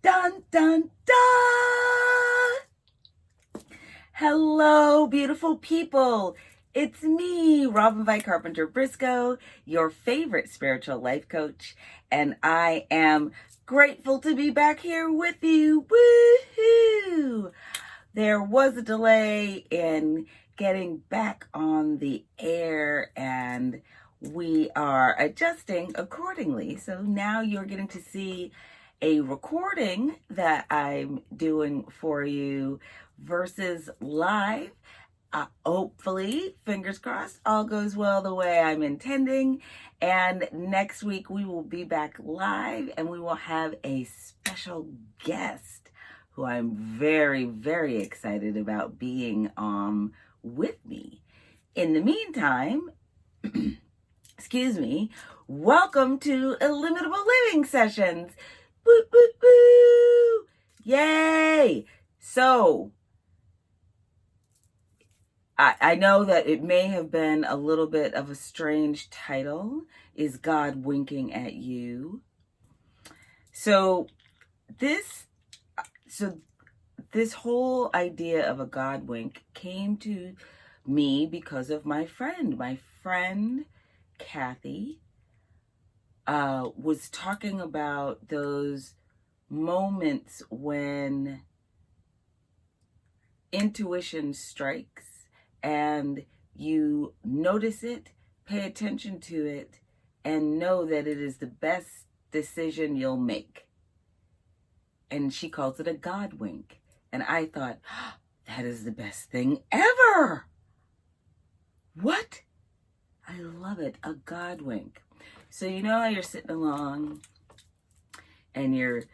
Dun, dun, dun! Hello, beautiful people. It's me, Robyn Carpenter Briscoe, your favorite spiritual life coach, and I am grateful to be back here with you. Woohoo! There was a delay in getting back on the air, and we are adjusting accordingly. So now you're getting to see a recording that I'm doing for you versus live. Hopefully, fingers crossed, all goes well the way I'm intending. And next week we will be back live and we will have a special guest who I'm very, very excited about being with me. In the meantime, excuse me, welcome to Illimitable Living Sessions. Woo, woo, woo! Yay! So, I know that it may have been a little bit of a strange title. Is God winking at you? So this whole idea of a God wink came to me because of my friend. My friend, Kathy, was talking about those moments when intuition strikes and you notice it, pay attention to it, and know that it is the best decision you'll make. And she calls it a God wink. And I thought, oh, that is the best thing ever. What? I love it, a God wink. So you know how you're sitting along and you're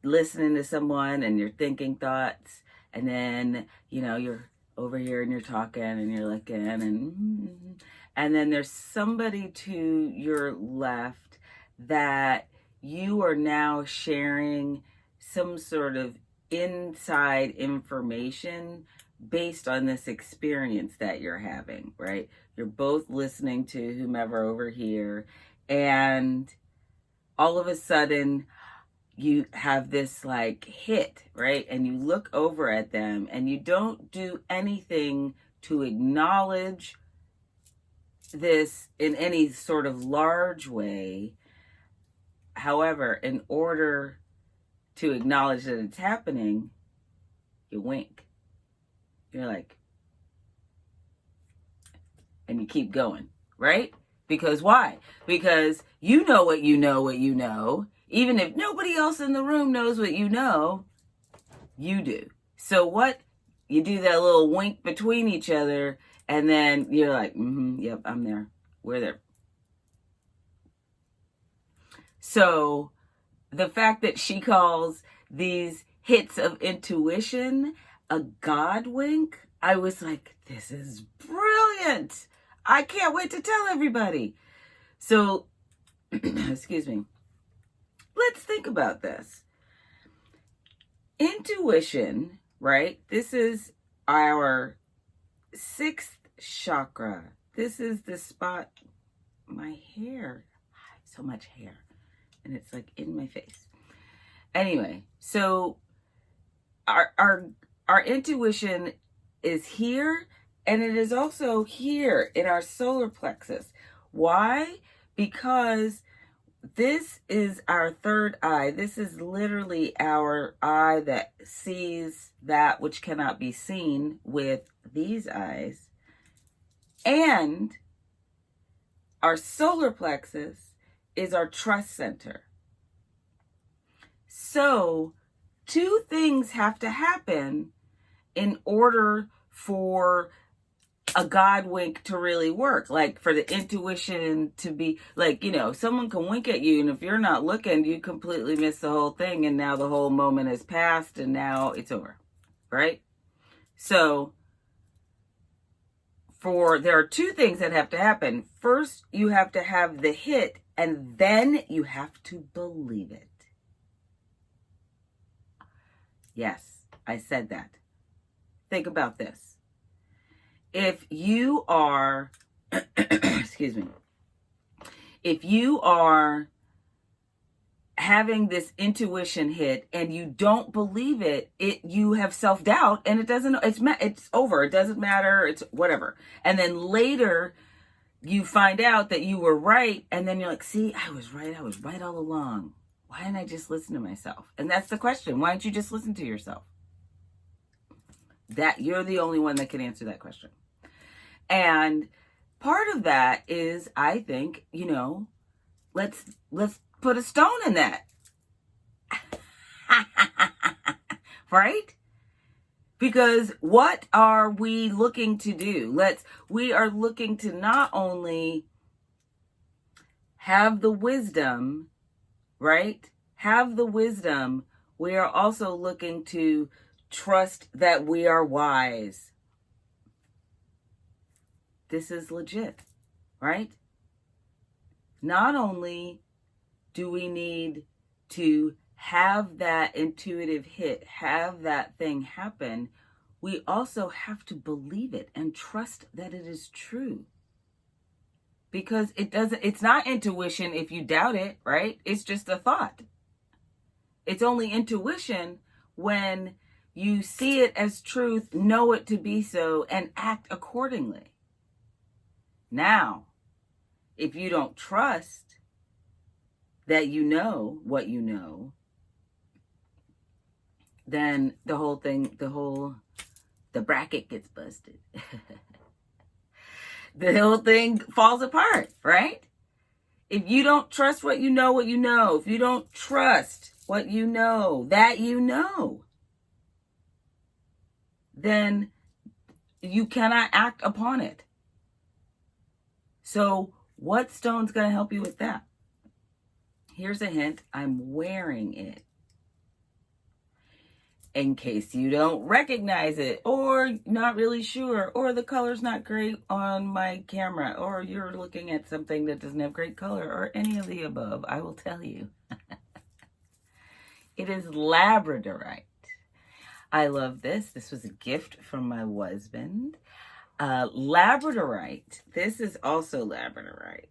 listening to someone and you're thinking thoughts, and then, you're over here and you're talking and you're looking and then there's somebody to your left that you are now sharing some sort of inside information based on this experience that you're having, right? You're both listening to whomever over here, and all of a sudden you have this hit, right? And you look over at them and you don't do anything to acknowledge this in any sort of large way. However, in order to acknowledge that it's happening, you wink. You're like, and you keep going, right? Because why? Because you know what you know what you know. Even if nobody else in the room knows what you know, you do. So what? You do that little wink between each other, and then you're like, yep, I'm there. We're there. So the fact that she calls these hits of intuition a God wink, I was like, this is brilliant. I can't wait to tell everybody. So, excuse me. Let's think about this. Intuition, right? This is our 6th chakra. This is the spot, my hair. I have so much hair and it's in my face. Anyway, so our intuition is here, and it is also here in our solar plexus. Why? Because this is our third eye. This is literally our eye that sees that which cannot be seen with these eyes. And our solar plexus is our trust center. So 2 things have to happen in order for a God wink to really work, for the intuition to be someone can wink at you, and if you're not looking, you completely miss the whole thing, and now the whole moment has passed and now it's over, right? So there are 2 things that have to happen. First, you have to have the hit, and then you have to believe it. Yes, I said that. Think about this. If you are, excuse me, if you are having this intuition hit and you don't believe it, you have self-doubt and it's over. It doesn't matter. It's whatever. And then later you find out that you were right. And then you're like, see, I was right. I was right all along. Why didn't I just listen to myself? And that's the question. Why don't you just listen to yourself? That you're the only one that can answer that question. And part of that is, I think, let's put a stone in that. Right? Because what are we looking to do? We are looking to not only have the wisdom, right? Have the wisdom. We are also looking to trust that we are wise. This is legit, right? Not only do we need to have that intuitive hit, have that thing happen, we also have to believe it and trust that it is true. Because it's not intuition if you doubt it, right? It's just a thought. It's only intuition when you see it as truth, know it to be so, and act accordingly. Now, if you don't trust that you know what you know, then the bracket gets busted. The whole thing falls apart, right? If you don't trust what you know, if you don't trust what you know, that you know, then you cannot act upon it. So what stone's going to help you with that? Here's a hint. I'm wearing it. In case you don't recognize it, or not really sure, or the color's not great on my camera, or you're looking at something that doesn't have great color, or any of the above, I will tell you. It is labradorite. I love this. This was a gift from my husband. Labradorite. This is also labradorite.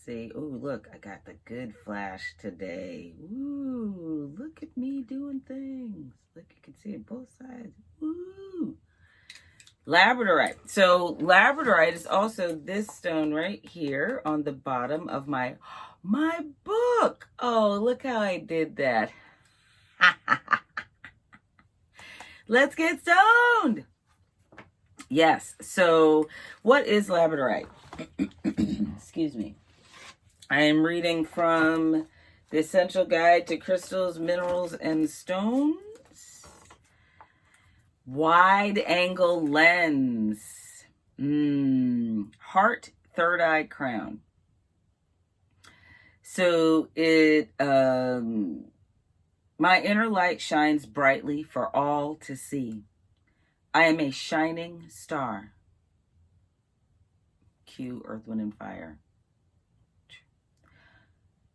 See, oh, look, I got the good flash today. Ooh, look at me doing things. Look, you can see it both sides. Ooh. Labradorite. So labradorite is also this stone right here on the bottom of my book. Oh, look how I did that. Let's get stoned. Yes. So what is labradorite? Excuse me. I am reading from The Essential Guide to Crystals, Minerals, and Stones. Wide angle lens. Heart, third eye, crown. So my inner light shines brightly for all to see. I am a shining star. Cue Earth, Wind, and Fire.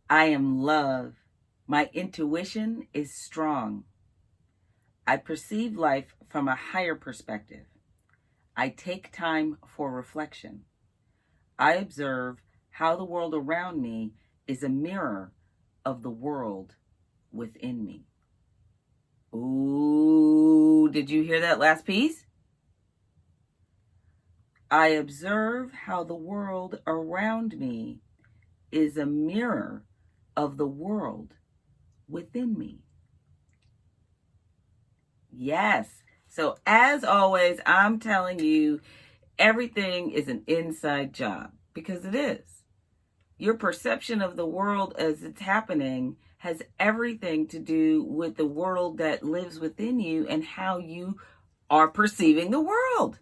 I am love. My intuition is strong. I perceive life from a higher perspective. I take time for reflection. I observe how the world around me is a mirror of the world within me. Ooh, did you hear that last piece? I observe how the world around me is a mirror of the world within me. Yes. So as always, I'm telling you, everything is an inside job, because it is. Your perception of the world as it's happening has everything to do with the world that lives within you and how you are perceiving the world.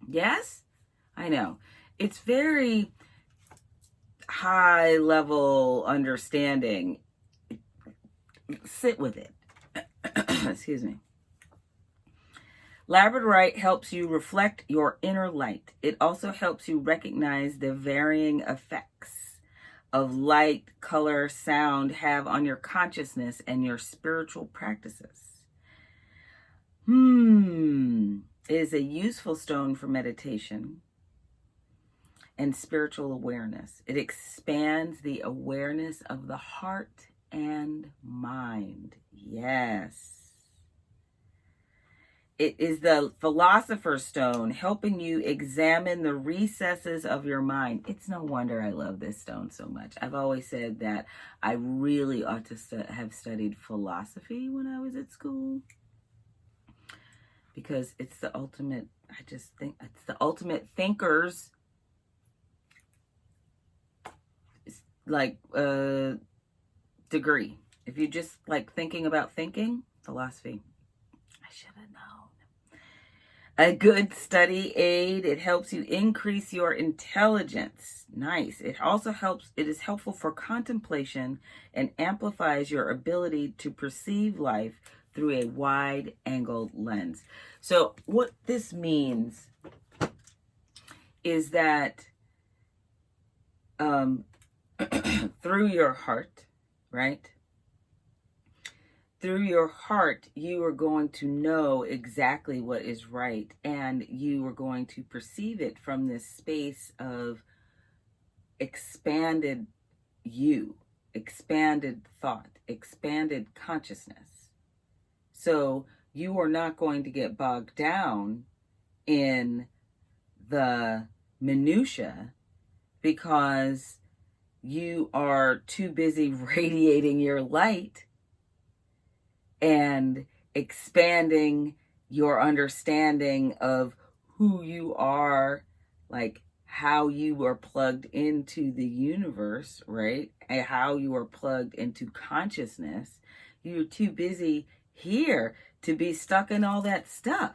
Yes? I know. It's very high level understanding. Sit with it. Excuse me. Labradorite helps you reflect your inner light. It also helps you recognize the varying effects of light, color, sound have on your consciousness and your spiritual practices. It is a useful stone for meditation. and spiritual awareness. It expands the awareness of the heart and mind. Yes. It is the Philosopher's Stone, helping you examine the recesses of your mind. It's no wonder I love this stone so much. I've always said that I really ought to have studied philosophy when I was at school, because it's the ultimate, I just think it's the ultimate thinker's like degree. If you just like thinking about thinking, philosophy. I should have known. A good study aid. It helps you increase your intelligence. Nice. It is helpful for contemplation and amplifies your ability to perceive life through a wide-angled lens. So what this means is that through your heart, right? Through your heart, you are going to know exactly what is right, and you are going to perceive it from this space of expanded you, expanded thought, expanded consciousness. So you are not going to get bogged down in the minutia because you are too busy radiating your light and expanding your understanding of who you are, like how you are plugged into the universe, right? And how you are plugged into consciousness. You're too busy here to be stuck in all that stuff.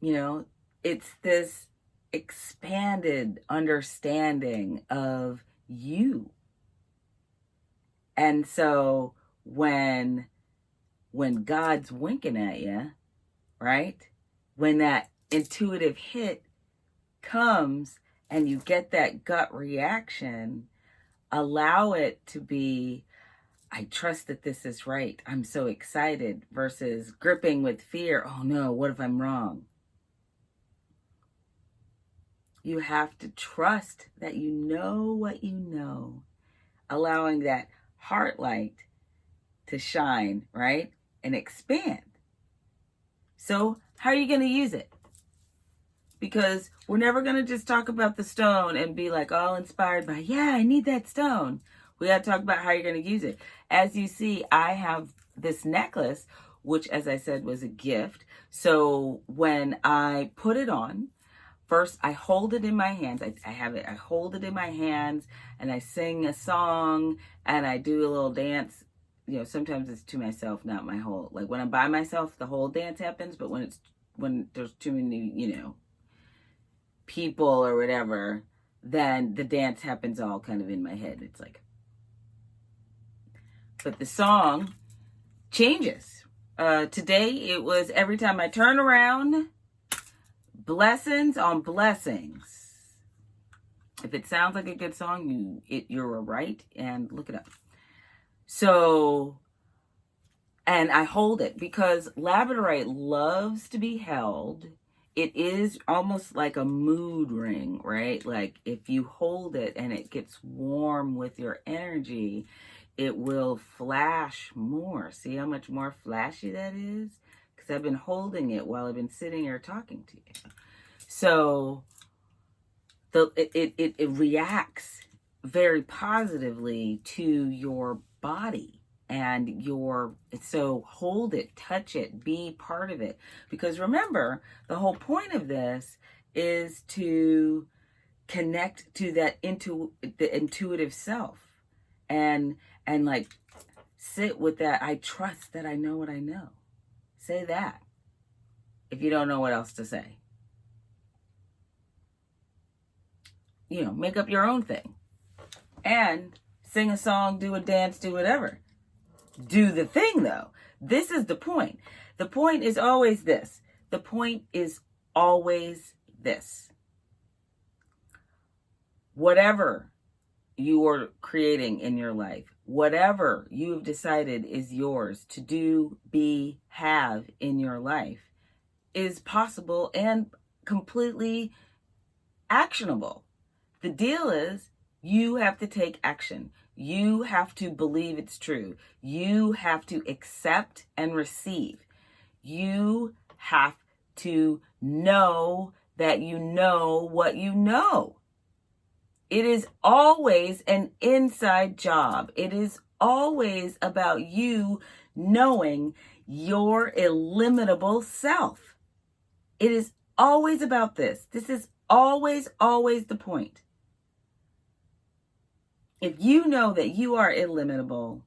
You know, it's this expanded understanding of you. And so when God's winking at you, right? When that intuitive hit comes and you get that gut reaction, allow it to be, I trust that this is right. I'm so excited, versus gripping with fear. Oh no, what if I'm wrong? You have to trust that you know what you know, allowing that heart light to shine, right? And expand. So how are you going to use it? Because we're never going to just talk about the stone and be like all inspired by, yeah, I need that stone. We got to talk about how you're going to use it. As you see, I have this necklace, which, as I said, was a gift. So when I put it on, first, I hold it in my hands. I hold it in my hands and I sing a song and I do a little dance. You know, sometimes it's to myself, not my whole, like when I'm by myself, the whole dance happens. But when there's too many, you know, people or whatever, then the dance happens all kind of in my head. It's like, but the song changes. Today it was Every Time I Turn Around, Blessings on Blessings. If it sounds like a good song, you're right, and look it up. So, and I hold it because labradorite loves to be held. It is almost like a mood ring, right? Like if you hold it and it gets warm with your energy, it will flash more. See how much more flashy that is? Because I've been holding it while I've been sitting here talking to you. So it reacts very positively to your body and so hold it, touch it, be part of it. Because remember, the whole point of this is to connect to that the intuitive self and like sit with that. I trust that I know what I know. Say that if you don't know what else to say. You know, make up your own thing and sing a song, do a dance, do whatever. Do the thing though. This is the point. The point is always this. The point is always this. Whatever you are creating in your life, whatever you've decided is yours to do, be, have in your life, is possible and completely actionable. The deal is you have to take action. You have to believe it's true. You have to accept and receive. You have to know that you know what you know. It is always an inside job. It is always about you knowing your illimitable self. It is always about this. This is always, always the point. If you know that you are illimitable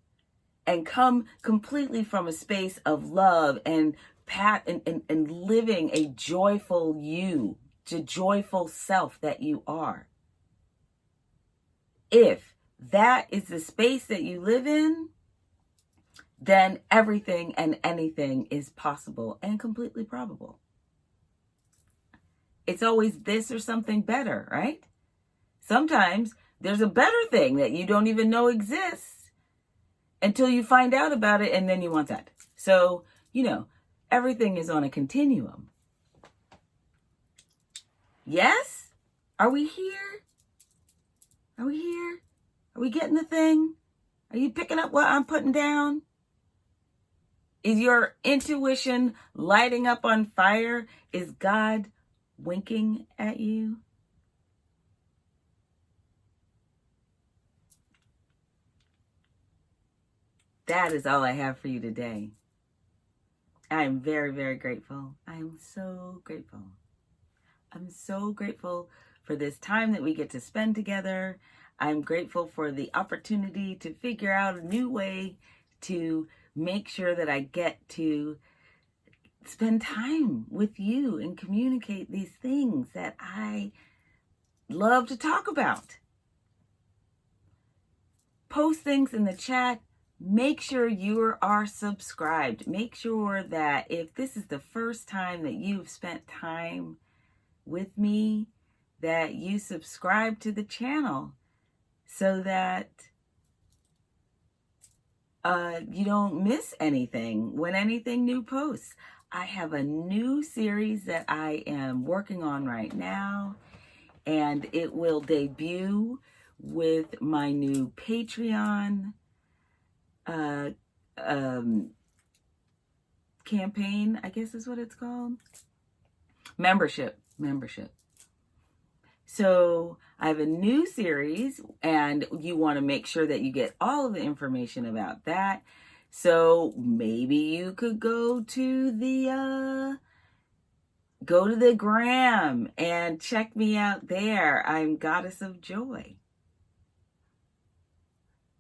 and come completely from a space of love and living a joyful you, the joyful self that you are, if that is the space that you live in, then everything and anything is possible and completely probable. It's always this or something better, right? Sometimes there's a better thing that you don't even know exists until you find out about it, and then you want that. So, everything is on a continuum. Yes? Are we here? Are we here? Are we getting the thing? Are you picking up what I'm putting down? Is your intuition lighting up on fire? Is God winking at you? That is all I have for you today. I am very, very grateful. I am so grateful. I'm so grateful for this time that we get to spend together. I'm grateful for the opportunity to figure out a new way to make sure that I get to spend time with you and communicate these things that I love to talk about. Post things in the chat. Make sure you are subscribed. Make sure that if this is the first time that you've spent time with me, that you subscribe to the channel so that you don't miss anything when anything new posts. I have a new series that I am working on right now, and it will debut with my new Patreon campaign, I guess is what it's called. Membership. So I have a new series, and you want to make sure that you get all of the information about that. So maybe you could go to the gram and check me out there. I'm Goddess of Joy.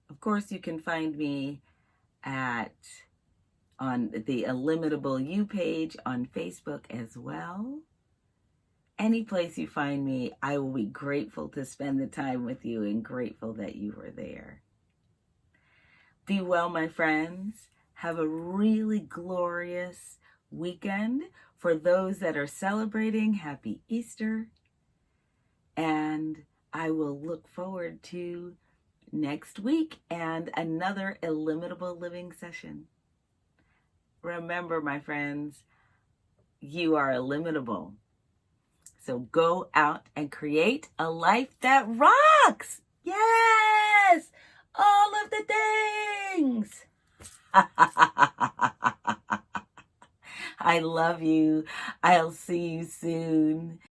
Of course, you can find me on the Illimitable You page on Facebook as well. Any place you find me, I will be grateful to spend the time with you and grateful that you were there. Be well, my friends. Have a really glorious weekend. For those that are celebrating, happy Easter. And I will look forward to next week and another Illimitable Living Session. Remember, my friends, you are illimitable. So go out and create a life that rocks. Yes! All of the things. I love you. I'll see you soon.